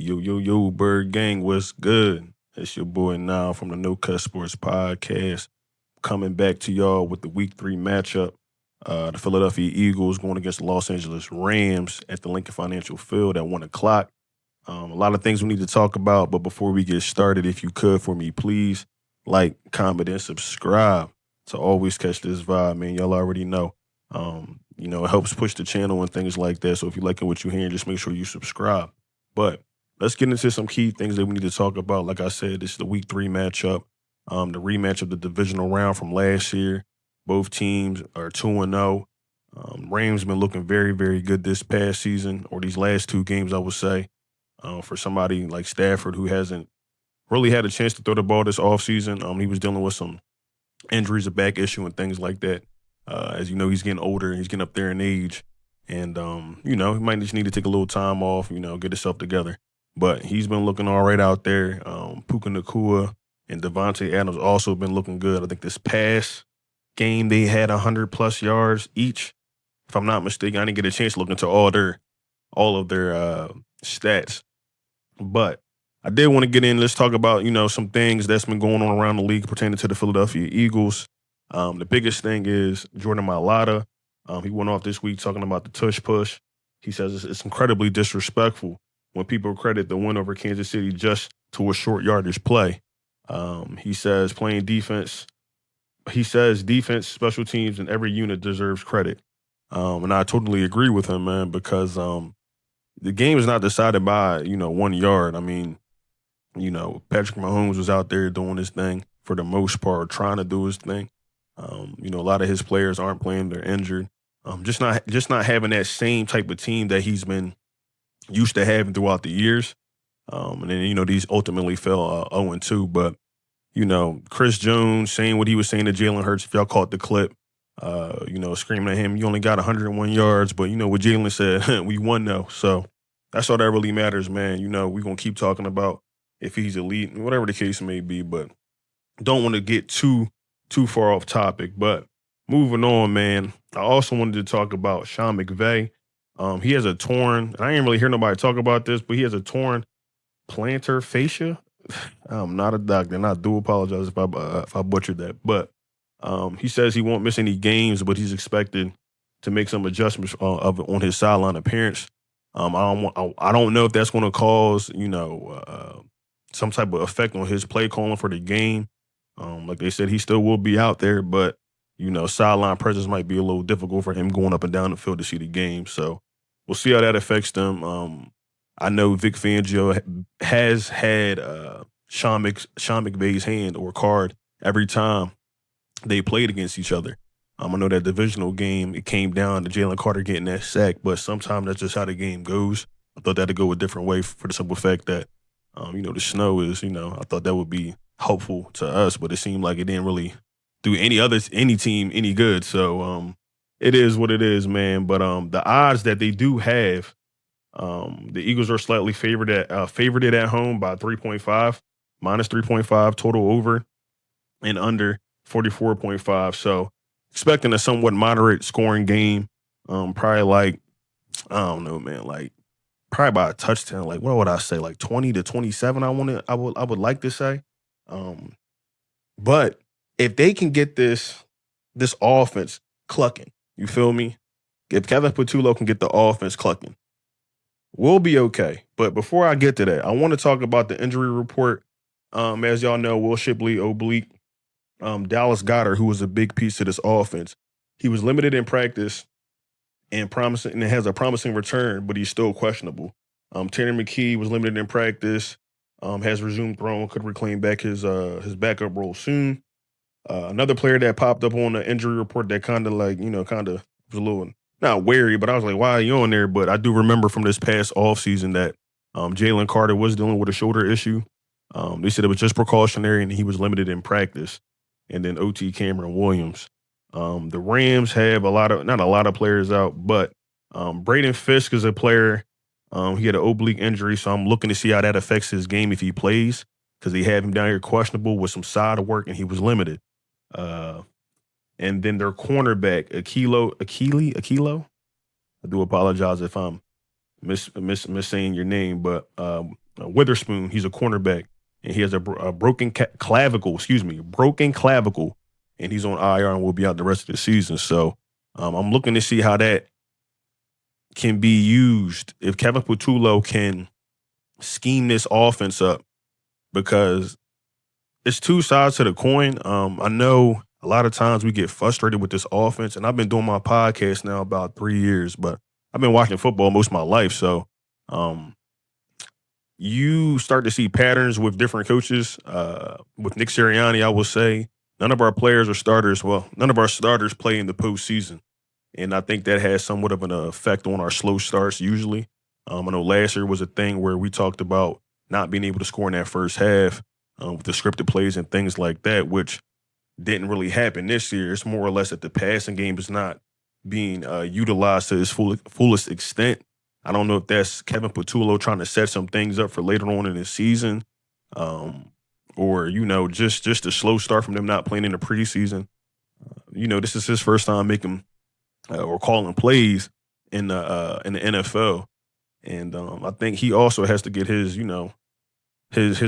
Yo, Bird Gang, what's good? It's your boy now from the No Cut Sports Podcast, coming back to y'all with the Week 3 matchup. The Philadelphia Eagles going against the Los Angeles Rams at the Lincoln Financial Field at 1 o'clock. A lot of things we need to talk about, but before we get started, if you could for me, please like, comment, and subscribe to always catch this vibe, man. Y'all already know. It helps push the channel and things like that. So if you liking what you're hearing, just make sure you subscribe. But let's get into some key things that we need to talk about. Like I said, this is the Week 3 matchup, the rematch of the divisional round from last year. Both teams are 2-0. Rams been looking very, very good this past season, or these last two games, I would say, for somebody like Stafford who hasn't really had a chance to throw the ball this offseason. He was dealing with some injuries, a back issue, and things like that. As you know, he's getting older, he's getting up there in age. And, he might just need to take a little time off, get himself together. But he's been looking all right out there. Puka Nacua and Devontae Adams also been looking good. I think this past game they had 100-plus yards each. If I'm not mistaken, I didn't get a chance to look into all of their stats. But I did want to get in. Let's talk about, some things that's been going on around the league pertaining to the Philadelphia Eagles. The biggest thing is Jordan Mailata. He went off this week talking about the Tushpush. He says it's incredibly disrespectful when people credit the win over Kansas City just to a short yardage play. He says playing defense. He says defense, special teams, and every unit deserves credit. And I totally agree with him, man, because the game is not decided by, 1 yard. I mean, Patrick Mahomes was out there doing his thing for the most part, trying to do his thing. A lot of his players aren't playing; they're injured. Just not having that same type of team that he's been used to having throughout the years. And then these ultimately fell 0-2. But Chris Jones saying what he was saying to Jalen Hurts. If y'all caught the clip, screaming at him, you only got 101 yards. But what Jalen said, we won though. So that's all that really matters, man. We're gonna keep talking about if he's elite, whatever the case may be. But don't want to get too far off topic. But moving on, man, I also wanted to talk about Sean McVay. He has a torn, and I didn't really hear nobody talk about this, but he has a torn plantar fascia. I'm not a doctor, and I do apologize if I butchered that. But he says he won't miss any games, but he's expected to make some adjustments on his sideline appearance. I don't know if that's going to cause some type of effect on his play calling for the game. Like they said, he still will be out there, but sideline presence might be a little difficult for him going up and down the field to see the game. So we'll see how that affects them. I know Vic Fangio has had Sean McVay's hand or card every time they played against each other. I know that divisional game, it came down to Jalen Carter getting that sack, but sometimes that's just how the game goes. I thought that'd go a different way for the simple fact that, the snow is, I thought that would be helpful to us, but it seemed like it didn't really do any team any good. So it is what it is, man. But the odds that they do have, the Eagles are slightly favored at home by 3.5, minus 3.5 total over and under 44.5. So expecting a somewhat moderate scoring game. Probably like, I don't know, man, like probably by a touchdown. Like, what would I say? Like 20-27. I would like to say. But if they can get this offense clucking, you feel me? If Kevin Patullo can get the offense clucking, we'll be okay. But before I get to that, I want to talk about the injury report. As y'all know, Will Shipley oblique. Dallas Goedert, who was a big piece to this offense, he was limited in practice and has a promising return, but he's still questionable. Tanner McKee was limited in practice, has resumed throwing, could reclaim back his backup role soon. Another player that popped up on the injury report that kind of was a little not wary, but I was like, why are you on there? But I do remember from this past offseason that Jalen Carter was dealing with a shoulder issue. They said it was just precautionary and he was limited in practice. And then OT Cameron Williams. The Rams have not a lot of players out, but Braden Fisk is a player. He had an oblique injury, so I'm looking to see how that affects his game if he plays, because they have him down here questionable with some side work, and he was limited. And then their cornerback, Akilo. I do apologize if I'm missaying your name, but Witherspoon. He's a cornerback, and he has a broken clavicle. Excuse me, broken clavicle, and he's on IR and will be out the rest of the season. So I'm looking to see how that can be used if Kevin Patullo can scheme this offense up, because it's two sides to the coin. I know a lot of times we get frustrated with this offense, and I've been doing my podcast now about 3 years, but I've been watching football most of my life. So um, you start to see patterns with different coaches. With Nick Sirianni, I will say none of our players are starters. Well, none of our starters play in the postseason. And I think that has somewhat of an effect on our slow starts usually. I know last year was a thing where we talked about not being able to score in that first half with the scripted plays and things like that, which didn't really happen this year. It's more or less that the passing game is not being utilized to its fullest extent. I don't know if that's Kevin Patullo trying to set some things up for later on in the season, or just a slow start from them not playing in the preseason. This is his first time making or calling plays in the NFL, and I think he also has to get his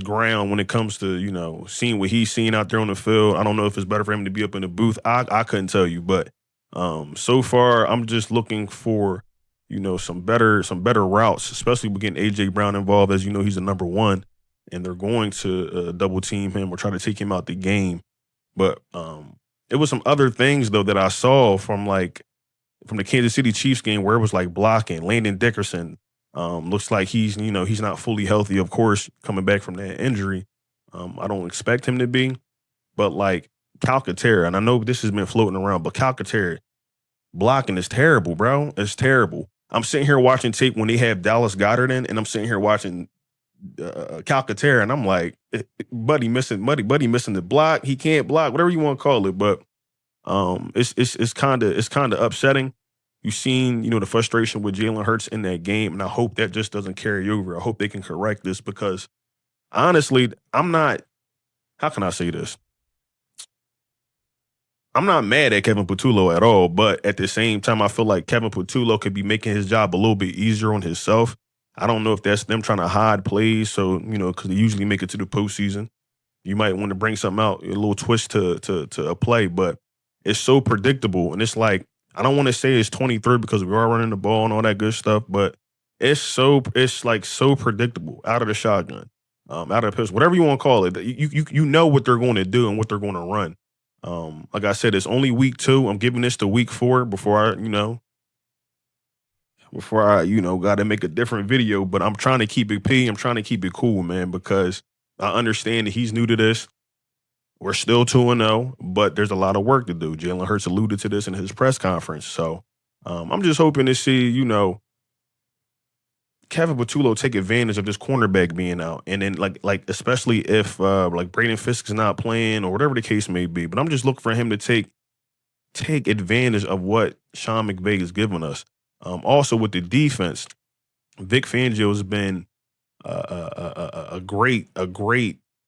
ground when it comes to seeing what he's seeing out there on the field. I don't know if it's better for him to be up in the booth. I couldn't tell you, but so far I'm just looking for some better routes, especially with getting AJ Brown involved. As you know, he's the number one, and they're going to double team him or try to take him out the game. But it was some other things though that I saw from the Kansas City Chiefs game where it was like blocking. Landon Dickerson looks like he's not fully healthy, of course, coming back from that injury. I don't expect him to be, but like Calcaterra, and I know this has been floating around, but Calcaterra blocking is terrible, bro. It's terrible. I'm sitting here watching tape when they have Dallas Goedert in, and I'm sitting here watching Calcaterra, and I'm like, buddy missing the block. He can't block, whatever you want to call it, but it's kind of upsetting. You've seen, the frustration with Jalen Hurts in that game, and I hope that just doesn't carry over. I hope they can correct this because, honestly, I'm not. How can I say this? I'm not mad at Kevin Patullo at all, but at the same time, I feel like Kevin Patullo could be making his job a little bit easier on himself. I don't know if that's them trying to hide plays, so because they usually make it to the postseason. You might want to bring something out, a little twist to a play, but it's so predictable, and it's like I don't want to say it's 23 because we are running the ball and all that good stuff, but it's like so predictable out of the shotgun, out of the pistol, whatever you want to call it. You know what they're going to do and what they're going to run. Like I said, it's only week 2. I'm giving this to week 4 before I got to make a different video. But I'm trying to keep it I'm trying to keep it cool, man, because I understand that he's new to this. We're still 2-0, but there's a lot of work to do. Jalen Hurts alluded to this in his press conference. So I'm just hoping to see, Kevin Patullo take advantage of this cornerback being out. And then like especially if Braden Fisk's not playing or whatever the case may be. But I'm just looking for him to take advantage of what Sean McVay has given us. Also with the defense, Vic Fangio has been a great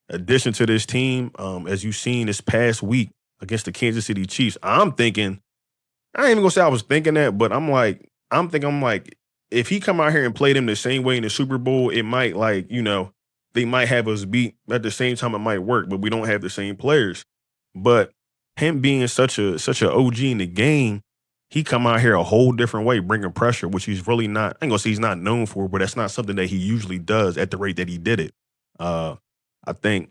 addition to this team. As you've seen this past week against the Kansas City Chiefs, I'm thinking, I ain't even gonna say I was thinking that, but I'm like, if he come out here and play them the same way in the Super Bowl, it might they might have us beat. At the same time, it might work, but we don't have the same players. But him being such a OG in the game, he come out here a whole different way, bringing pressure, which he's really not. I ain't gonna say he's not known for, but that's not something that he usually does at the rate that he did it. I think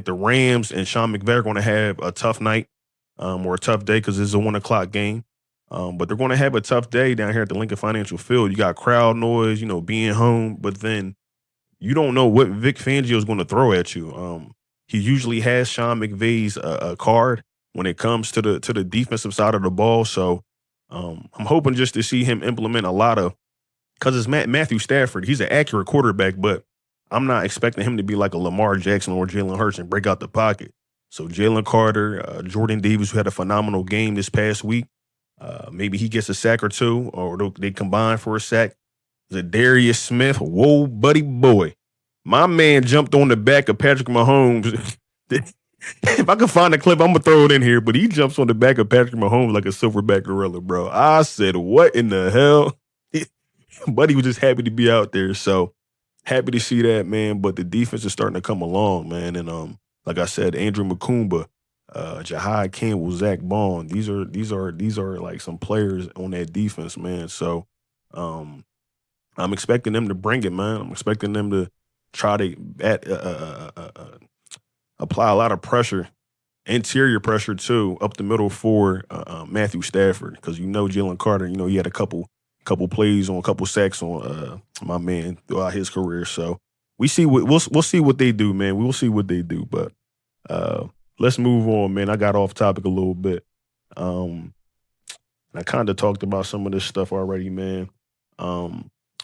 the Rams and Sean McVay are going to have a tough night or a tough day because it's a 1:00 game. But they're going to have a tough day down here at the Linc Financial Field. You got crowd noise, being home, but then you don't know what Vic Fangio is going to throw at you. He usually has Sean McVay's card when it comes to the defensive side of the ball. So I'm hoping just to see him implement a lot of, because it's Matthew Stafford. He's an accurate quarterback, but I'm not expecting him to be like a Lamar Jackson or Jalen Hurts and break out the pocket. So Jalen Carter, Jordan Davis, who had a phenomenal game this past week, maybe he gets a sack or two, or they combine for a sack. Zadarius Smith, whoa, buddy boy. My man jumped on the back of Patrick Mahomes. If I can find a clip, I'm going to throw it in here, but he jumps on the back of Patrick Mahomes like a silverback gorilla, bro. I said, what in the hell? Buddy was just happy to be out there. So happy to see that, man. But the defense is starting to come along, man. And like I said, Andrew Makumba, Jahai Campbell, Zach Bond. These are like some players on that defense, man. So um, I'm expecting them to bring it, man. I'm expecting them to try to apply a lot of pressure, interior pressure too, up the middle for Matthew Stafford, because Jalen Carter. He had a couple plays on a couple sacks on my man throughout his career. So we'll see what they do, man. We will see what they do, but let's move on, man. I got off topic a little bit. I kind of talked about some of this stuff already, man.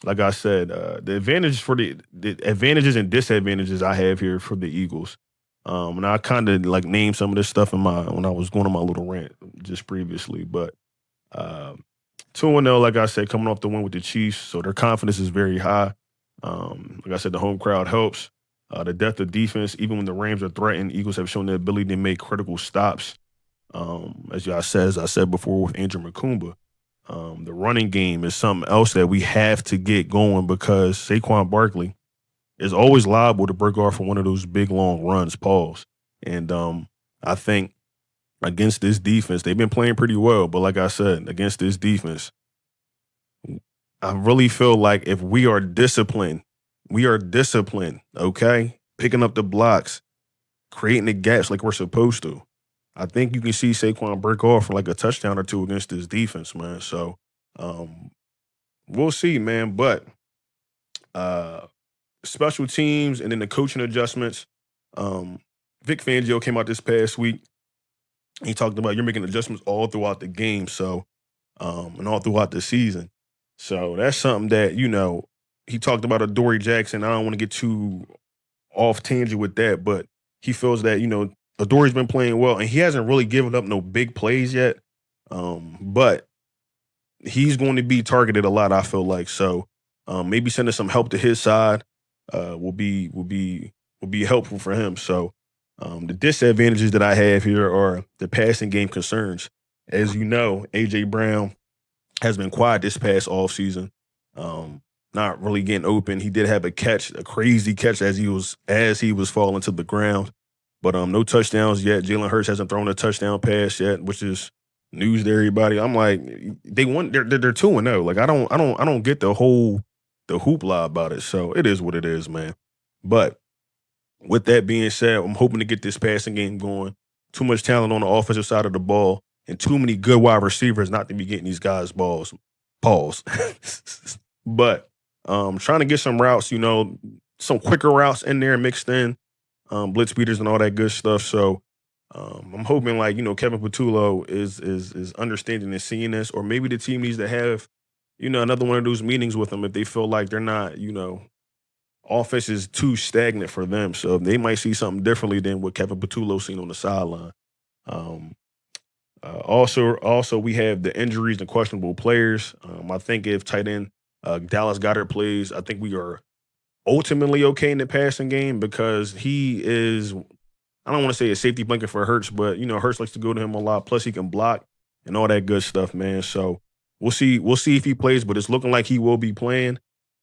Like I said, the advantages and disadvantages I have here for the Eagles. And I kind of like named some of this stuff when I was going on my little rant just previously, but 2-0, like I said, coming off the win with the Chiefs, so their confidence is very high. Like I said, the home crowd helps. The depth of defense, even when the Rams are threatened, Eagles have shown the ability to make critical stops. As I said before with Andrew Makumba, the running game is something else that we have to get going, because Saquon Barkley is always liable to break off for one of those big long runs, pause. And I think against this defense, they've been playing pretty well, but like I said, against this defense, I really feel like if we are disciplined, okay? Picking up the blocks, creating the gaps like we're supposed to. I think you can see Saquon break off for like a touchdown or two against this defense, man. So we'll see, man. But special teams and then the coaching adjustments. Vic Fangio came out this past week. He talked about you're making adjustments all throughout the game, so and all throughout the season. So that's something that, he talked about Adoree Jackson. I don't want to get too off tangent with that, but he feels that, Adoree's been playing well, and he hasn't really given up no big plays yet. But he's going to be targeted a lot, I feel like. So maybe sending some help to his side will be helpful for him. So the disadvantages that I have here are the passing game concerns. As you know, A.J. Brown has been quiet this past offseason. Not really getting open. He did have a crazy catch as he was falling to the ground. But no touchdowns yet. Jalen Hurts hasn't thrown a touchdown pass yet, which is news to everybody. I'm like, they're 2-0. Like I don't get the hoopla about it. So it is what it is, man. But with that being said, I'm hoping to get this passing game going. Too much talent on the offensive side of the ball, and too many good wide receivers not to be getting these guys balls. Pause. But trying to get some routes, some quicker routes in there mixed in, blitz beaters and all that good stuff. So I'm hoping Kevin Patullo is understanding and seeing this, or maybe the team needs to have, another one of those meetings with them if they feel like they're not, offense is too stagnant for them. So they might see something differently than what Kevin Patullo seen on the sideline. Also, we have the injuries and questionable players. I think if tight end Dallas Goedert plays, I think we are ultimately okay in the passing game, because he is, I don't want to say a safety blanket for Hurts, but, Hurts likes to go to him a lot. Plus, he can block and all that good stuff, man. So we'll see if he plays, but it's looking like he will be playing.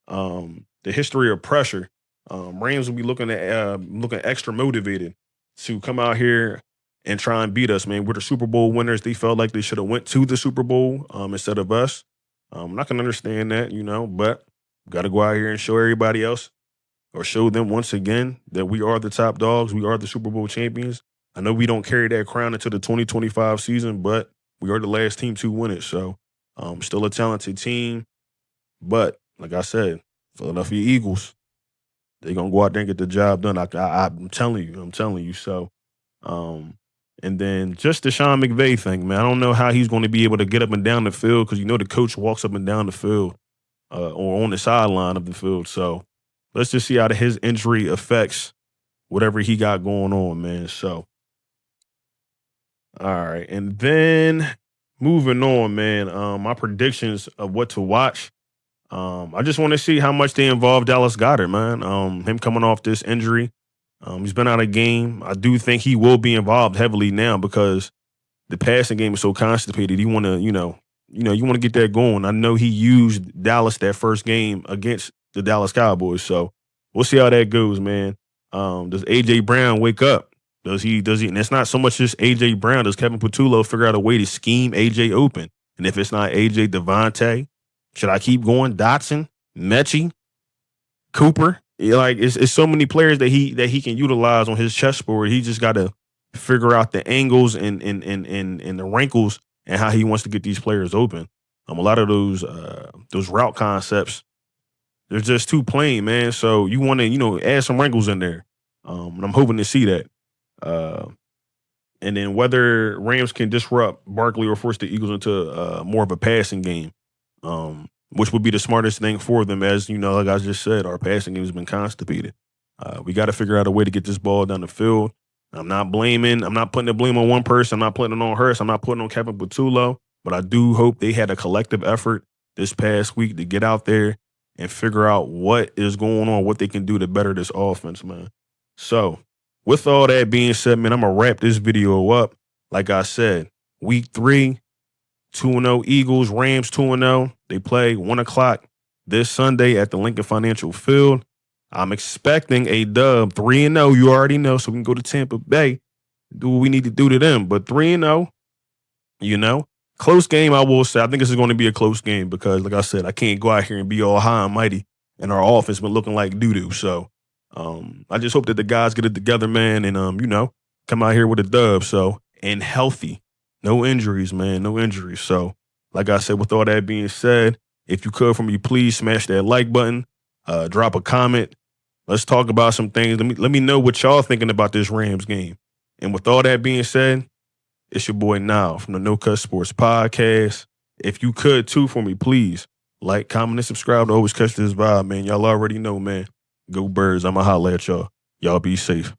The history of pressure, Rams will be looking extra motivated to come out here and try and beat us, man. We're the Super Bowl winners. They felt like they should have went to the Super Bowl instead of us. I'm not going to understand that, but got to go out here and show everybody else, or show them once again, that we are the top dogs. We are the Super Bowl champions. I know we don't carry that crown into the 2025 season, but we are the last team to win it. So still a talented team. But like I said, Philadelphia Eagles, they're going to go out there and get the job done. I'm telling you. So, and then just the Sean McVay thing, man. I don't know how he's going to be able to get up and down the field, because the coach walks up and down the field or on the sideline of the field. So let's just see how his injury affects whatever he got going on, man. So, all right. And then moving on, man, my predictions of what to watch. I just want to see how much they involve Dallas Goedert, man. Him coming off this injury. He's been out of game. I do think he will be involved heavily now, because the passing game is so constipated. You want to, you want to get that going. I know he used Dallas that first game against the Dallas Cowboys. So we'll see how that goes, man. Does AJ Brown wake up? Does he? And it's not so much just AJ Brown. Does Kevin Patullo figure out a way to scheme AJ open? And if it's not AJ, Devontae, should I keep going? Dotson, Mechie, Cooper? Yeah, like it's so many players that he can utilize on his chessboard. He just got to figure out the angles and the wrinkles and how he wants to get these players open. A lot of those route concepts, they're just too plain, man. So you want to add some wrinkles in there. And I'm hoping to see that. Uh, and then whether Rams can disrupt Barkley or force the Eagles into more of a passing game, which would be the smartest thing for them. As you know, like I just said, our passing game has been constipated. We got to figure out a way to get this ball down the field. I'm not putting the blame on one person. I'm not putting it on Hurts. I'm not putting it on Kevin Patullo. But I do hope they had a collective effort this past week to get out there and figure out what is going on, what they can do to better this offense, man. So, with all that being said, man, I'm going to wrap this video up. Like I said, week 3, 2-0 Eagles, Rams 2-0. They play 1 o'clock this Sunday at the Linc Financial Field. I'm expecting a dub, 3-0. You already know, so we can go to Tampa Bay, do what we need to do to them. But 3-0, close game, I will say. I think this is going to be a close game because, like I said, I can't go out here and be all high and mighty, and our offense been looking like doo-doo. So I just hope that the guys get it together, man, and, come out here with a dub. So, and healthy. No injuries, man, no injuries. So, like I said, with all that being said, if you could for me, please smash that like button, drop a comment. Let's talk about some things. Let me know what y'all thinking about this Rams game. And with all that being said, it's your boy Now from the No Cut Sports Podcast. If you could too for me, please like, comment, and subscribe to always catch this vibe, man. Y'all already know, man. Go Birds. I'ma holla at y'all. Y'all be safe.